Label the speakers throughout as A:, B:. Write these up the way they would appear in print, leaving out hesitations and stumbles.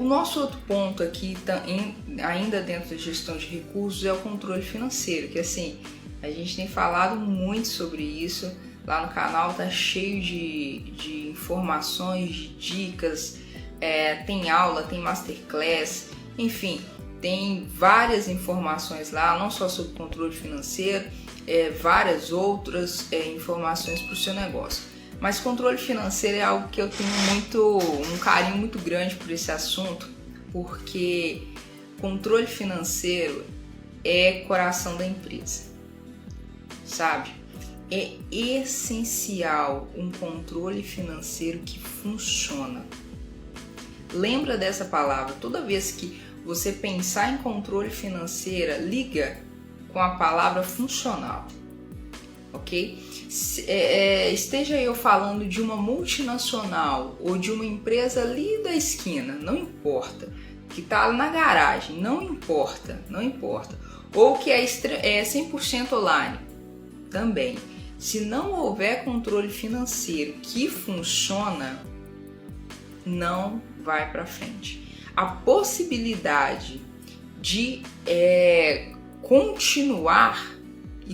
A: nosso outro ponto aqui, ainda dentro da gestão de recursos, é o controle financeiro, que assim, a gente tem falado muito sobre isso, lá no canal tá cheio de informações, de dicas, tem aula, tem masterclass, enfim, tem várias informações lá, não só sobre controle financeiro, várias outras informações para o seu negócio. Mas controle financeiro é algo que eu tenho um carinho muito grande por esse assunto, porque controle financeiro é coração da empresa, sabe? É essencial um controle financeiro que funciona. Lembra dessa palavra, toda vez que você pensar em controle financeiro, liga com a palavra funcional, ok? Esteja eu falando de uma multinacional ou de uma empresa ali da esquina, não importa, que está na garagem, não importa, ou que é 100% online, também. Se não houver controle financeiro que funciona, não vai para frente. A possibilidade de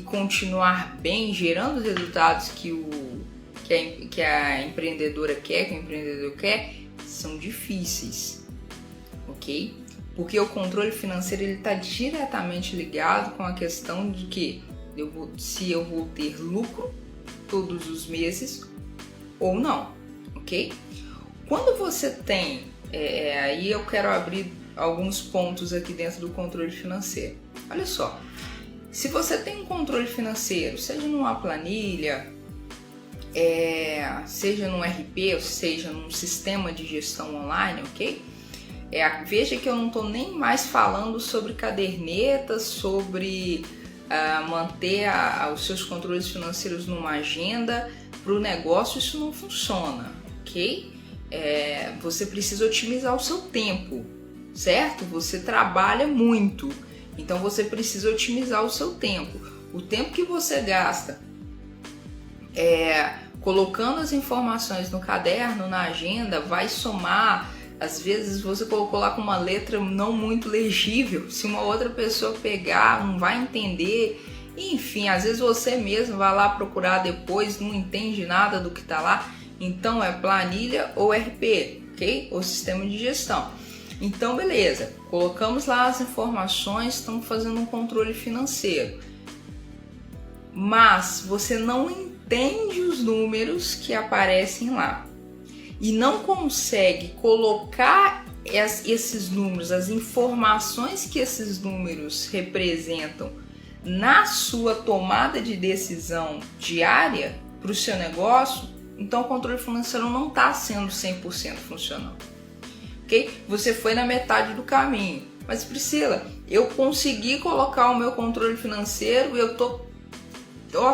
A: continuar bem, gerando os resultados que a empreendedora quer, que o empreendedor quer, são difíceis, ok? Porque o controle financeiro está diretamente ligado com a questão de que se eu vou ter lucro todos os meses ou não, ok? Quando você tem, aí eu quero abrir alguns pontos aqui dentro do controle financeiro. Olha só, se você tem um controle financeiro, seja numa planilha, seja num RP, ou seja num sistema de gestão online, ok? Veja que eu não estou nem mais falando sobre cadernetas, sobre manter os seus controles financeiros numa agenda para o negócio. Isso não funciona, ok? Você precisa otimizar o seu tempo, certo? Você trabalha muito, então você precisa otimizar o seu tempo. O tempo que você gasta colocando as informações no caderno, na agenda, vai somar. Às vezes você colocou lá com uma letra não muito legível, se uma outra pessoa pegar, não vai entender. Enfim, às vezes você mesmo vai lá procurar depois, não entende nada do que está lá. Então é planilha ou RP, ok? Ou sistema de gestão. Então beleza, colocamos lá as informações, estamos fazendo um controle financeiro. Mas você não entende os números que aparecem lá. E não consegue colocar esses números, as informações que esses números representam na sua tomada de decisão diária para o seu negócio, então o controle financeiro não está sendo 100% funcional. Okay? Você foi na metade do caminho. Mas Priscila, eu consegui colocar o meu controle financeiro e eu estou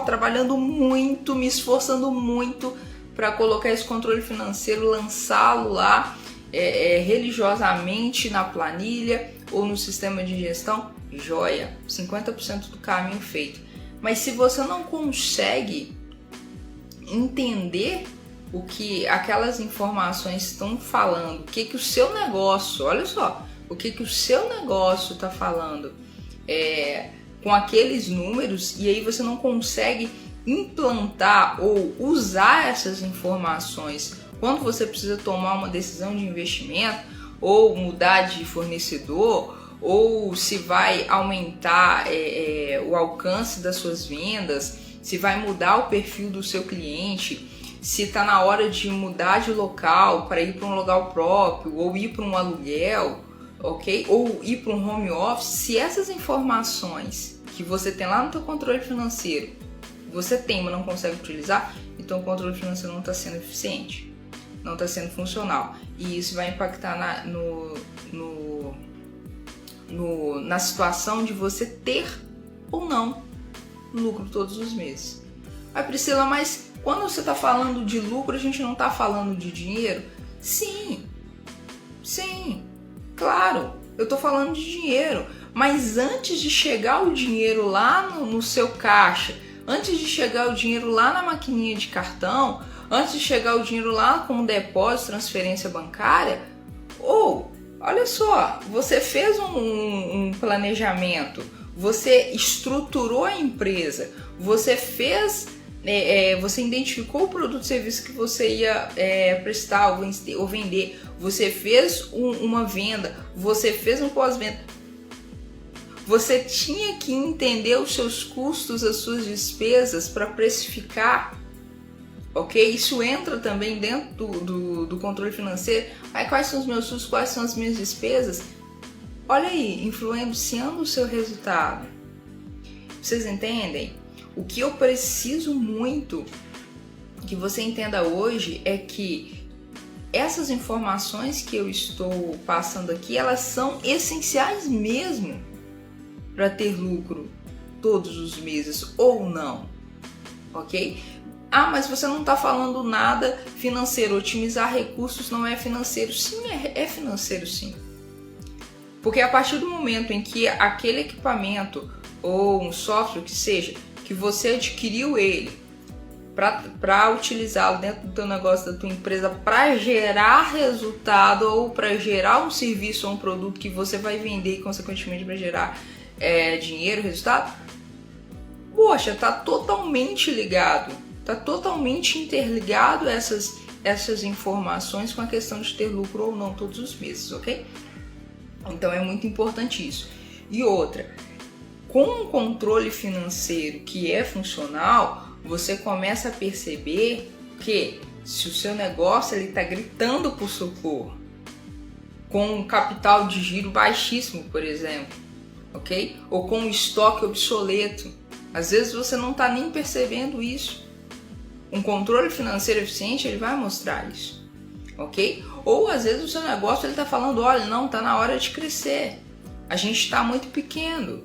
A: trabalhando muito, me esforçando muito para colocar esse controle financeiro, lançá-lo lá religiosamente na planilha ou no sistema de gestão. Joia, 50% do caminho feito. Mas se você não consegue entender o que aquelas informações estão falando, o que o seu negócio, olha só, o que o seu negócio está falando com aqueles números, e aí você não consegue implantar ou usar essas informações quando você precisa tomar uma decisão de investimento, ou mudar de fornecedor, ou se vai aumentar o alcance das suas vendas, se vai mudar o perfil do seu cliente, se está na hora de mudar de local para ir para um local próprio, ou ir para um aluguel, ok? Ou ir para um home office. Se essas informações que você tem lá no seu controle financeiro, você tem, mas não consegue utilizar, então o controle financeiro não está sendo eficiente, não está sendo funcional. E isso vai impactar na situação de você ter ou não lucro todos os meses. Aí, Priscila, mas quando você está falando de lucro, a gente não está falando de dinheiro? Sim, claro, eu estou falando de dinheiro. Mas antes de chegar o dinheiro lá no seu caixa, antes de chegar o dinheiro lá na maquininha de cartão, antes de chegar o dinheiro lá como depósito, transferência bancária, ou Olha só, você fez um planejamento, você estruturou a empresa, você fez, você identificou o produto e serviço que você ia prestar ou vender, você fez uma venda, você fez um pós-venda. Você tinha que entender os seus custos, as suas despesas para precificar, ok? Isso entra também dentro do controle financeiro. Aí, quais são os meus custos, quais são as minhas despesas? Olha aí, influenciando o seu resultado. Vocês entendem? O que eu preciso muito que você entenda hoje é que essas informações que eu estou passando aqui, elas são essenciais mesmo para ter lucro todos os meses ou não, ok? Ah, mas você não está falando nada financeiro, otimizar recursos não é financeiro. Sim, é financeiro sim. Porque a partir do momento em que aquele equipamento ou um software que seja, que você adquiriu ele para utilizá-lo dentro do teu negócio, da tua empresa, para gerar resultado ou para gerar um serviço ou um produto que você vai vender e consequentemente para gerar dinheiro, resultado, poxa, tá totalmente ligado, tá totalmente interligado essas informações com a questão de ter lucro ou não todos os meses, ok? Então é muito importante isso. E outra, com um controle financeiro que é funcional, você começa a perceber que se o seu negócio está gritando por socorro, com um capital de giro baixíssimo, por exemplo, ok? Ou com um estoque obsoleto, às vezes você não está nem percebendo isso. Um controle financeiro eficiente, ele vai mostrar isso, ok? Ou às vezes o seu negócio está falando, olha, não, está na hora de crescer, a gente está muito pequeno,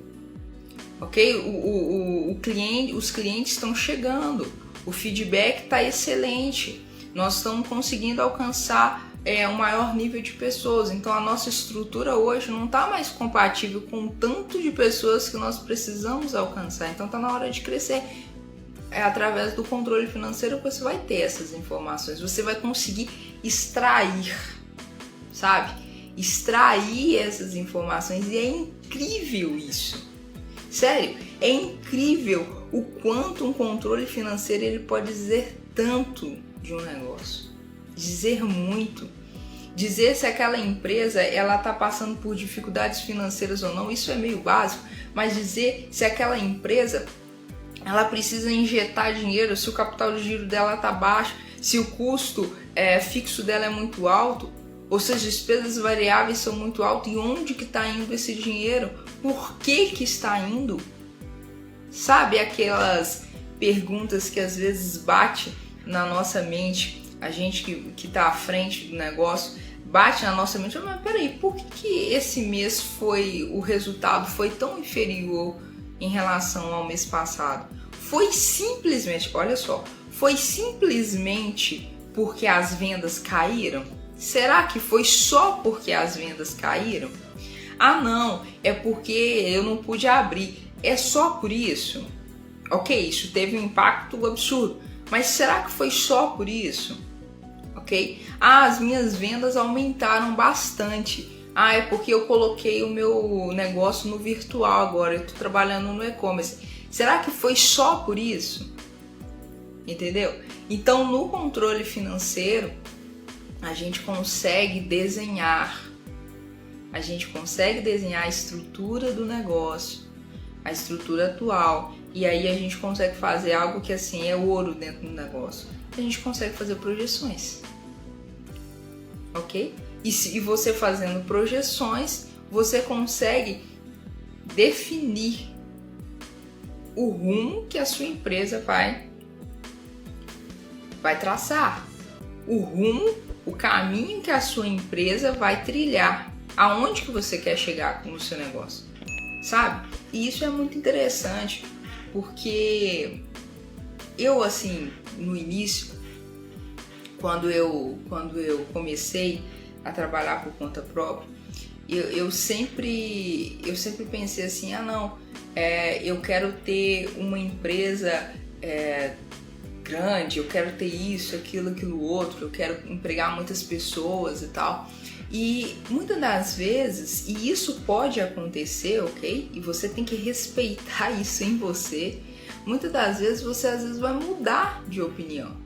A: ok? Os clientes estão chegando, o feedback está excelente, nós estamos conseguindo alcançar um maior nível de pessoas, então a nossa estrutura hoje não está mais compatível com o tanto de pessoas que nós precisamos alcançar, então está na hora de crescer. Através do controle financeiro você vai ter essas informações, você vai conseguir extrair, sabe? Extrair essas informações, e é incrível isso. Sério, é incrível o quanto um controle financeiro ele pode dizer tanto de um negócio, dizer muito, dizer se aquela empresa ela está passando por dificuldades financeiras ou não, isso é meio básico, mas dizer se aquela empresa ela precisa injetar dinheiro, se o capital de giro dela está baixo, se o custo fixo dela é muito alto, ou se as despesas variáveis são muito altas, e onde que está indo esse dinheiro, por que está indo? Sabe aquelas perguntas que às vezes bate na nossa mente, a gente que está à frente do negócio, bate na nossa mente, mas peraí, por que esse mês o resultado foi tão inferior em relação ao mês passado? Foi simplesmente, olha só, foi simplesmente porque as vendas caíram? Será que foi só porque as vendas caíram? Ah não, é porque eu não pude abrir, é só por isso? Ok, isso teve um impacto absurdo, mas será que foi só por isso? Ok? Ah, as minhas vendas aumentaram bastante. Ah, é porque eu coloquei o meu negócio no virtual agora, eu estou trabalhando no e-commerce. Será que foi só por isso? Entendeu? Então, no controle financeiro, a gente consegue desenhar a estrutura do negócio, a estrutura atual, e aí a gente consegue fazer algo que assim é ouro dentro do negócio. A gente consegue fazer projeções, ok? E você fazendo projeções, você consegue definir o rumo que a sua empresa vai traçar, o rumo, o caminho que a sua empresa vai trilhar, aonde que você quer chegar com o seu negócio, sabe? E isso é muito interessante, porque eu, assim, no início, quando eu comecei a trabalhar por conta própria, eu sempre pensei assim, eu quero ter uma empresa grande, eu quero ter isso, aquilo outro, eu quero empregar muitas pessoas e tal. E muitas das vezes, e isso pode acontecer, ok? E você tem que respeitar isso em você. Muitas das vezes você às vezes vai mudar de opinião,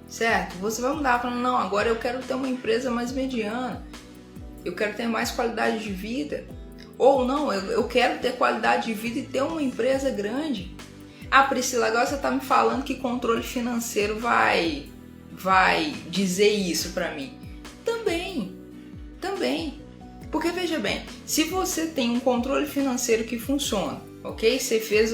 A: certo? Você vai mudar falando, não, agora eu quero ter uma empresa mais mediana, eu quero ter mais qualidade de vida. Ou não, eu quero ter qualidade de vida e ter uma empresa grande. Ah, Priscila, agora você está me falando que controle financeiro vai dizer isso para mim. Também. Porque veja bem, se você tem um controle financeiro que funciona, ok? Você fez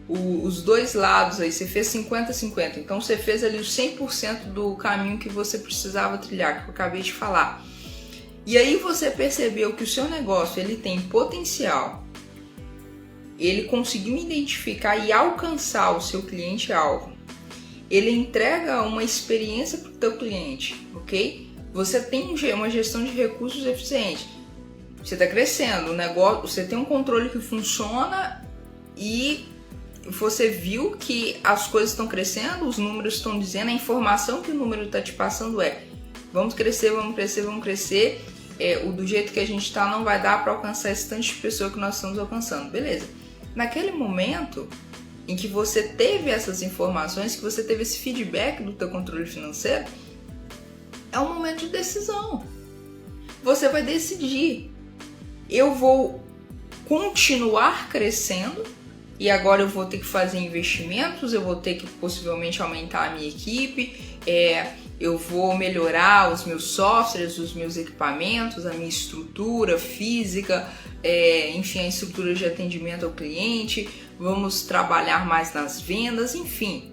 A: os dois lados aí, você fez 50-50, então você fez ali os 100% do caminho que você precisava trilhar, que eu acabei de falar. E aí você percebeu que o seu negócio ele tem potencial, ele conseguiu identificar e alcançar o seu cliente-alvo, ele entrega uma experiência para o teu cliente, ok? Você tem uma gestão de recursos eficiente, você está crescendo, o negócio, você tem um controle que funciona e você viu que as coisas estão crescendo, os números estão dizendo, a informação que o número está te passando é vamos crescer, do jeito que a gente está não vai dar para alcançar esse tanto de pessoa que nós estamos alcançando, beleza. Naquele momento em que você teve essas informações, que você teve esse feedback do teu controle financeiro, é um momento de decisão. Você vai decidir, eu vou continuar crescendo e agora eu vou ter que fazer investimentos, eu vou ter que possivelmente aumentar a minha equipe, eu vou melhorar os meus softwares, os meus equipamentos, a minha estrutura física, enfim, a estrutura de atendimento ao cliente, vamos trabalhar mais nas vendas, enfim.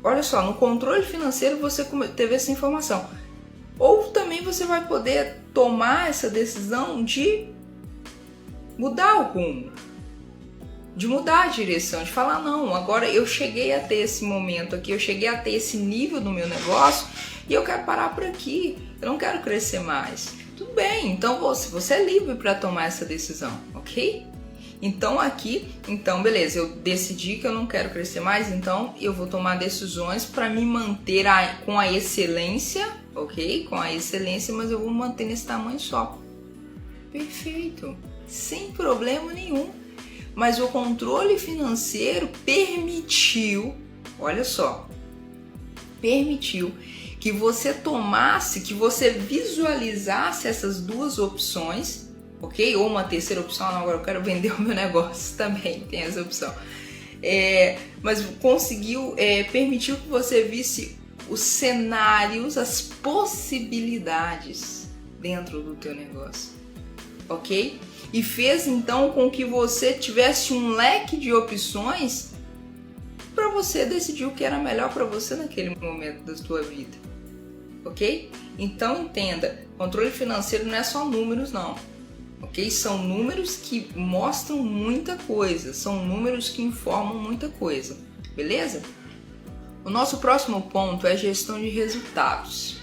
A: Olha só, no controle financeiro você teve essa informação. Ou também você vai poder tomar essa decisão de mudar o rumo, de mudar a direção, de falar, não, agora eu cheguei a ter esse momento aqui, eu cheguei a ter esse nível do meu negócio e eu quero parar por aqui, eu não quero crescer mais. Tudo bem, então você é livre para tomar essa decisão, ok? Então beleza, eu decidi que eu não quero crescer mais, então eu vou tomar decisões para me manter com a excelência, ok? Com a excelência, mas eu vou manter nesse tamanho só. Perfeito, sem problema nenhum. Mas o controle financeiro permitiu, olha só, que você tomasse, que você visualizasse essas duas opções, ok? Ou uma terceira opção, não, agora eu quero vender o meu negócio também, tem essa opção. Mas permitiu que você visse os cenários, as possibilidades dentro do teu negócio, ok? E fez então com que você tivesse um leque de opções para você decidir o que era melhor para você naquele momento da sua vida, ok? Então entenda, controle financeiro não é só números não, ok? São números que mostram muita coisa, são números que informam muita coisa, beleza? O nosso próximo ponto é gestão de resultados.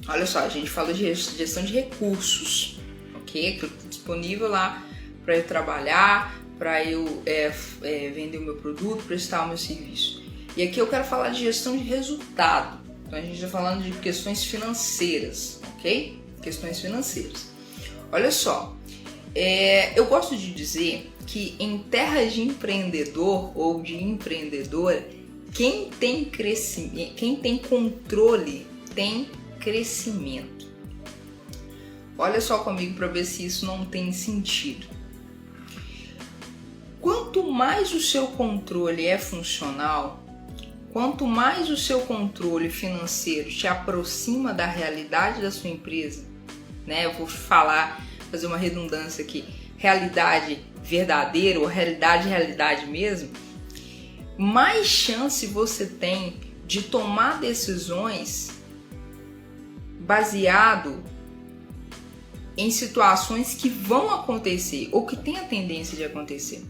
A: Olha só, a gente falou de gestão de recursos, ok? Que está disponível lá para eu trabalhar, para eu vender o meu produto, prestar o meu serviço. E aqui eu quero falar de gestão de resultado. Então a gente está falando de questões financeiras, ok? Questões financeiras. Olha só, eu gosto de dizer que em terras de empreendedor ou de empreendedora, quem tem crescimento, quem tem controle tem crescimento. Olha só comigo para ver se isso não tem sentido. Quanto mais o seu controle é funcional, quanto mais o seu controle financeiro te aproxima da realidade da sua empresa, né? Eu vou fazer uma redundância aqui, realidade verdadeira ou realidade mesmo, mais chance você tem de tomar decisões baseado em situações que vão acontecer ou que tem a tendência de acontecer.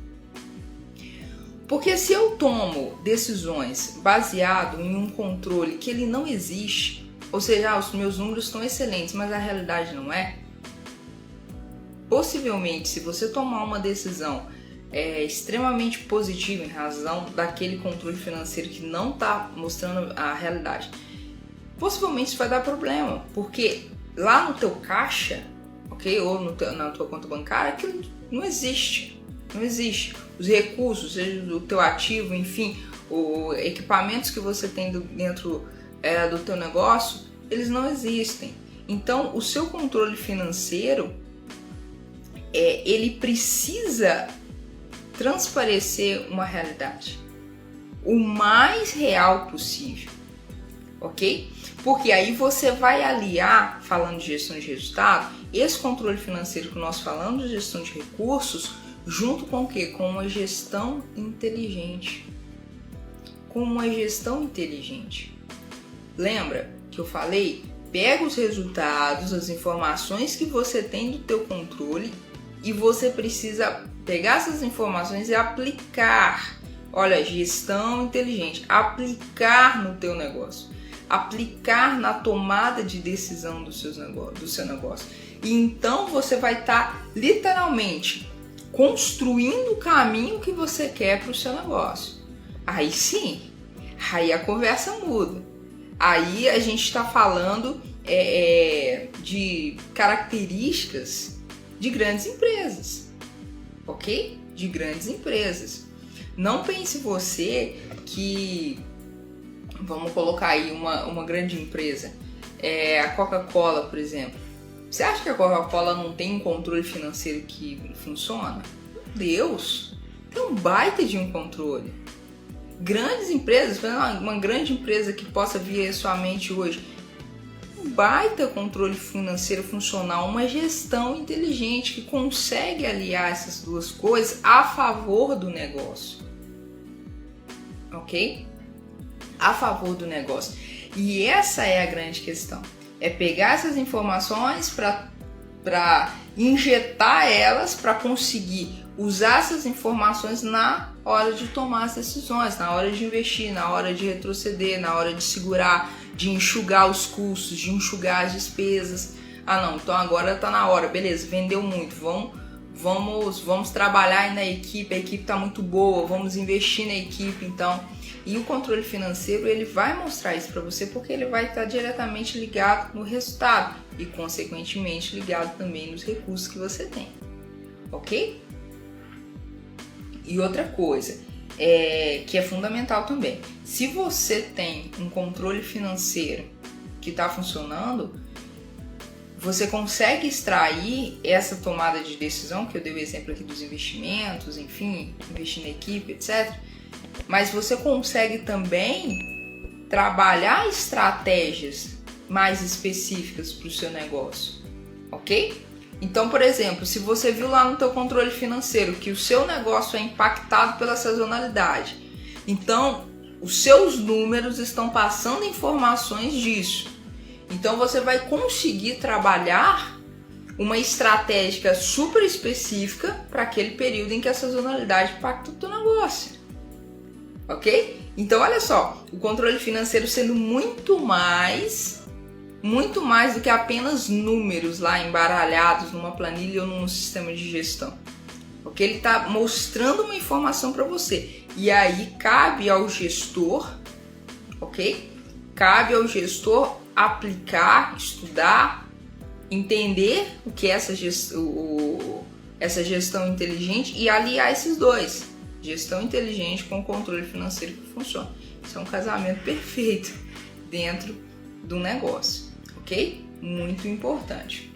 A: Porque se eu tomo decisões baseado em um controle que ele não existe, ou seja, os meus números estão excelentes, mas a realidade não é, possivelmente se você tomar uma decisão extremamente positiva em razão daquele controle financeiro que não está mostrando a realidade, possivelmente isso vai dar problema, porque lá no teu caixa, ok, ou na tua conta bancária, aquilo não existe. Não existe. Os recursos, seja do teu ativo, enfim, os equipamentos que você tem dentro do teu negócio, eles não existem. Então, o seu controle financeiro, ele precisa transparecer uma realidade o mais real possível, ok? Porque aí você vai aliar, falando de gestão de resultado, esse controle financeiro que nós falamos de gestão de recursos, junto com o quê? Com uma gestão inteligente. Com uma gestão inteligente. Lembra que eu falei? Pega os resultados, as informações que você tem do teu controle e você precisa pegar essas informações e aplicar. Olha, gestão inteligente. Aplicar no teu negócio. Aplicar na tomada de decisão do seu negócio. E então você vai estar literalmente construindo o caminho que você quer para o seu negócio. Aí sim, aí a conversa muda. Aí a gente está falando de características de grandes empresas, ok? De grandes empresas. Não pense você que, vamos colocar aí uma grande empresa, a Coca-Cola, por exemplo. Você acha que a Coca-Cola não tem um controle financeiro que funciona? Meu Deus, tem um baita de um controle. Grandes empresas, uma grande empresa que possa vir à sua mente hoje, um baita controle financeiro funcional, uma gestão inteligente que consegue aliar essas duas coisas a favor do negócio, ok? A favor do negócio. E essa é a grande questão, é pegar essas informações para injetar elas, para conseguir usar essas informações na hora de tomar as decisões, na hora de investir, na hora de retroceder, na hora de segurar, de enxugar os custos, de enxugar as despesas. Ah não, então agora tá na hora, beleza, vendeu muito, vamos trabalhar aí na equipe, a equipe tá muito boa, vamos investir na equipe então. E o controle financeiro, ele vai mostrar isso para você porque ele vai estar diretamente ligado no resultado e consequentemente ligado também nos recursos que você tem, ok? E outra coisa, que é fundamental também, se você tem um controle financeiro que está funcionando, você consegue extrair essa tomada de decisão, que eu dei o exemplo aqui dos investimentos, enfim, investir na equipe, etc. Mas você consegue também trabalhar estratégias mais específicas para o seu negócio, ok? Então, por exemplo, se você viu lá no teu controle financeiro que o seu negócio é impactado pela sazonalidade, então os seus números estão passando informações disso. Então você vai conseguir trabalhar uma estratégia super específica para aquele período em que a sazonalidade impacta o teu negócio. Ok? Então olha só, o controle financeiro sendo muito mais do que apenas números lá embaralhados numa planilha ou num sistema de gestão. Ok? Ele está mostrando uma informação para você. E aí cabe ao gestor, ok? Cabe ao gestor aplicar, estudar, entender o que é essa gestão inteligente e aliar esses dois. Gestão inteligente com controle financeiro que funciona. Isso é um casamento perfeito dentro do negócio, ok? Muito importante.